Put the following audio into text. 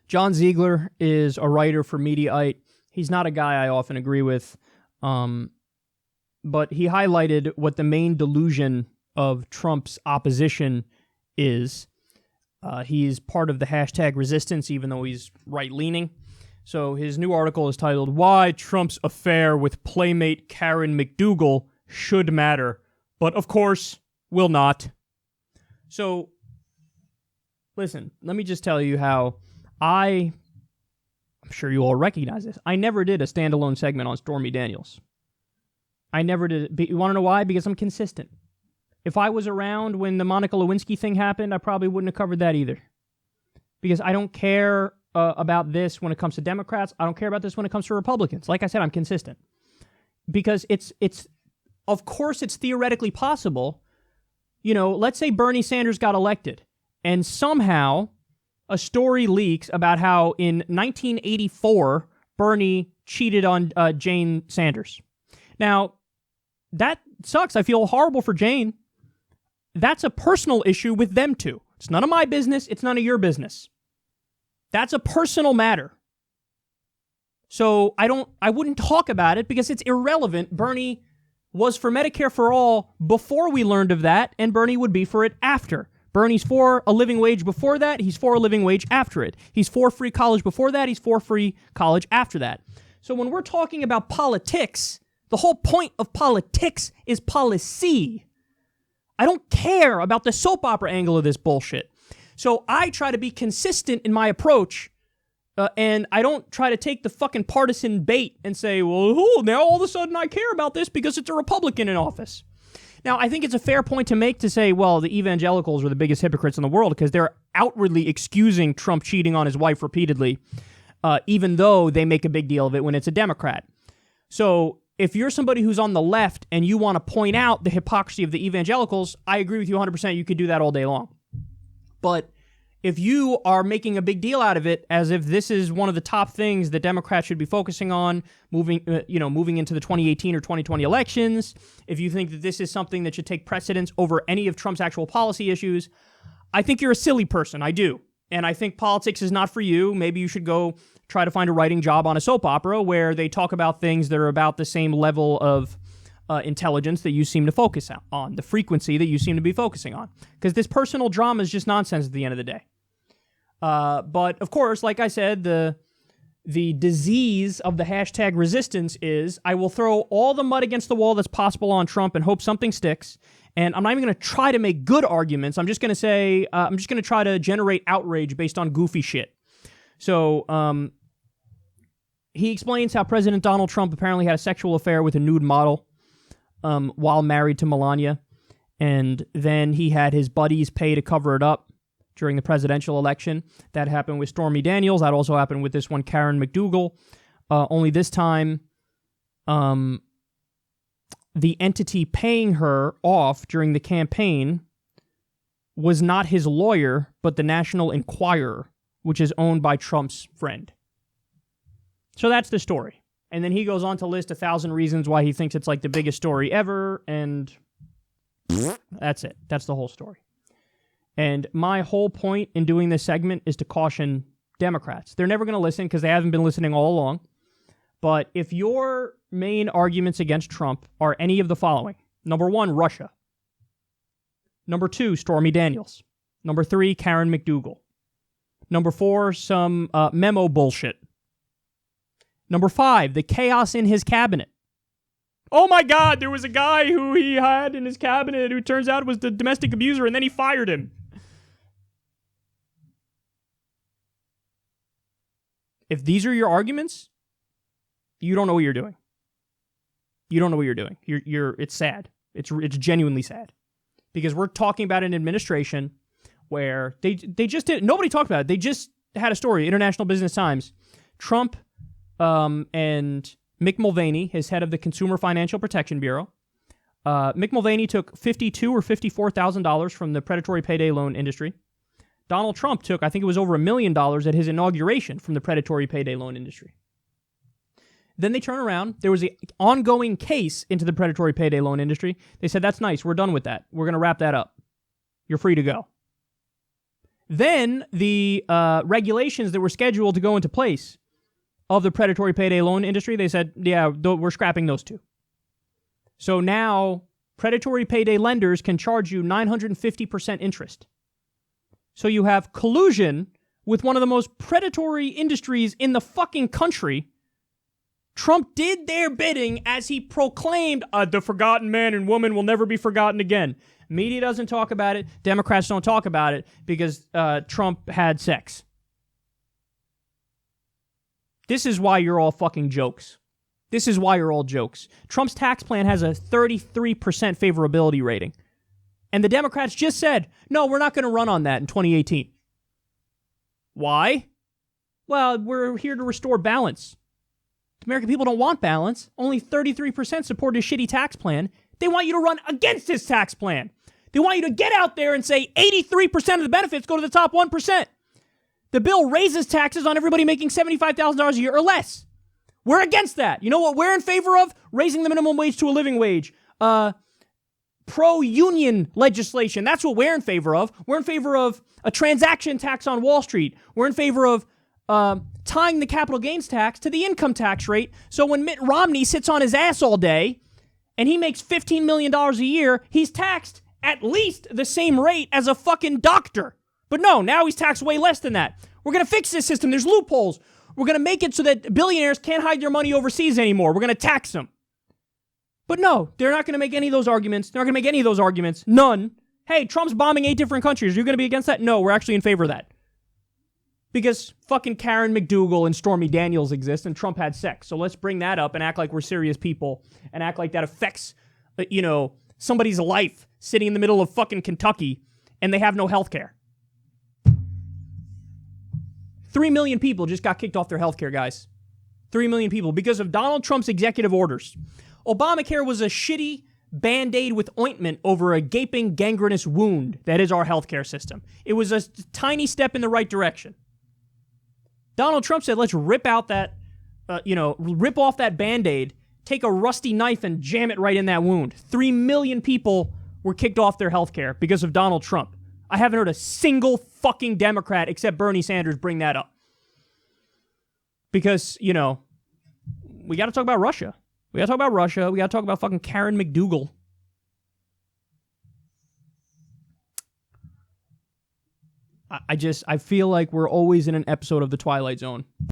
John Ziegler is a writer for Mediaite. He's not a guy I often agree with, but he highlighted what the main delusion of Trump's opposition is. He's part of the hashtag resistance, even though he's right-leaning. So his new article is titled, Why Trump's Affair with Playmate Karen McDougal Should Matter, but of course will not. So, listen, let me just tell you how I'm sure you all recognize this. I never did a standalone segment on Stormy Daniels. I never did it. You want to know why? Because I'm consistent. If I was around when the Monica Lewinsky thing happened, I probably wouldn't have covered that either. Because I don't care about this when it comes to Democrats. I don't care about this when it comes to Republicans. Like I said, I'm consistent. Because it's of course it's theoretically possible. You know, let's say Bernie Sanders got elected, and somehow a story leaks about how in 1984, Bernie cheated on Jane Sanders. Now, that sucks. I feel horrible for Jane. That's a personal issue with them two. It's none of my business. It's none of your business. That's a personal matter. So I wouldn't talk about it because it's irrelevant. Bernie was for Medicare for all before we learned of that, and Bernie would be for it after. Bernie's for a living wage before that. He's for a living wage after it. He's for free college before that. He's for free college after that. So when we're talking about politics, the whole point of politics is policy. I don't care about the soap opera angle of this bullshit. So I try to be consistent in my approach, and I don't try to take the fucking partisan bait and say, well, now all of a sudden I care about this because it's a Republican in office. Now, I think it's a fair point to make to say, well, the evangelicals are the biggest hypocrites in the world because they're outwardly excusing Trump cheating on his wife repeatedly, even though they make a big deal of it when it's a Democrat. So if you're somebody who's on the left and you want to point out the hypocrisy of the evangelicals, I agree with you 100%. You could do that all day long. But if you are making a big deal out of it as if this is one of the top things that Democrats should be focusing on moving into the 2018 or 2020 elections, if you think that this is something that should take precedence over any of Trump's actual policy issues, I think you're a silly person. I do. And I think politics is not for you. Maybe you should go try to find a writing job on a soap opera where they talk about things that are about the same level of intelligence that you seem to focus on, the frequency that you seem to be focusing on. Because this personal drama is just nonsense at the end of the day. But, of course, like I said, the disease of the hashtag resistance is I will throw all the mud against the wall that's possible on Trump and hope something sticks. And I'm not even going to try to make good arguments. I'm just going to say, I'm just going to try to generate outrage based on goofy shit. So, he explains how President Donald Trump apparently had a sexual affair with a nude model while married to Melania. And then he had his buddies pay to cover it up during the presidential election. That happened with Stormy Daniels. That also happened with this one, Karen McDougal. Only this time, the entity paying her off during the campaign was not his lawyer, but the National Enquirer, which is owned by Trump's friend. So that's the story. And then he goes on to list 1,000 reasons why he thinks it's like the biggest story ever, and that's it. That's the whole story. And my whole point in doing this segment is to caution Democrats. They're never going to listen because they haven't been listening all along. But if your main arguments against Trump are any of the following: number 1, Russia. Number 2, Stormy Daniels. Number 3, Karen McDougal. Number 4, some memo bullshit. Number 5, the chaos in his cabinet. Oh my God, there was a guy who he had in his cabinet who turns out was the domestic abuser, and then he fired him. If these are your arguments, you don't know what you're doing. You don't know what you're doing. It's sad. It's genuinely sad. Because we're talking about an administration where they just did, nobody talked about it. They just had a story, International Business Times. Trump and Mick Mulvaney, his head of the Consumer Financial Protection Bureau. Mick Mulvaney took $52,000 or $54,000 from the predatory payday loan industry. Donald Trump took, I think it was over $1 million at his inauguration from the predatory payday loan industry. Then they turn around. There was an ongoing case into the predatory payday loan industry. They said, that's nice. We're done with that. We're going to wrap that up. You're free to go. Then the regulations that were scheduled to go into place of the predatory payday loan industry, they said, yeah, we're scrapping those two. So now predatory payday lenders can charge you 950% interest. So you have collusion with one of the most predatory industries in the fucking country. Trump did their bidding as he proclaimed, the forgotten man and woman will never be forgotten again. Media doesn't talk about it. Democrats don't talk about it because Trump had sex. This is why you're all fucking jokes. This is why you're all jokes. Trump's tax plan has a 33% favorability rating. And the Democrats just said, no, we're not going to run on that in 2018. Why? Well, we're here to restore balance. The American people don't want balance. Only 33% support his shitty tax plan. They want you to run against his tax plan. They want you to get out there and say 83% of the benefits go to the top 1%. The bill raises taxes on everybody making $75,000 a year or less. We're against that. You know what we're in favor of? Raising the minimum wage to a living wage. Pro-union legislation. That's what we're in favor of. We're in favor of a transaction tax on Wall Street. We're in favor of tying the capital gains tax to the income tax rate. So when Mitt Romney sits on his ass all day and he makes $15 million a year, he's taxed at least the same rate as a fucking doctor. But no, now he's taxed way less than that. We're going to fix this system. There's loopholes. We're going to make it so that billionaires can't hide their money overseas anymore. We're going to tax them. But no, they're not going to make any of those arguments. They're not going to make any of those arguments. None. Hey, Trump's bombing 8 different countries. Are you going to be against that? No, we're actually in favor of that. Because fucking Karen McDougal and Stormy Daniels exist and Trump had sex. So let's bring that up and act like we're serious people and act like that affects, somebody's life sitting in the middle of fucking Kentucky and they have no health care. 3 million people just got kicked off their health care, guys. 3 million people because of Donald Trump's executive orders. Obamacare was a shitty Band-Aid with ointment over a gaping gangrenous wound that is our healthcare system. It was a tiny step in the right direction. Donald Trump said, let's rip out that, rip off that Band-Aid, take a rusty knife and jam it right in that wound. 3 million people were kicked off their healthcare because of Donald Trump. I haven't heard a single fucking Democrat except Bernie Sanders bring that up. Because, we got to talk about Russia. We got to talk about Russia. We got to talk about fucking Karen McDougal. I feel like we're always in an episode of The Twilight Zone.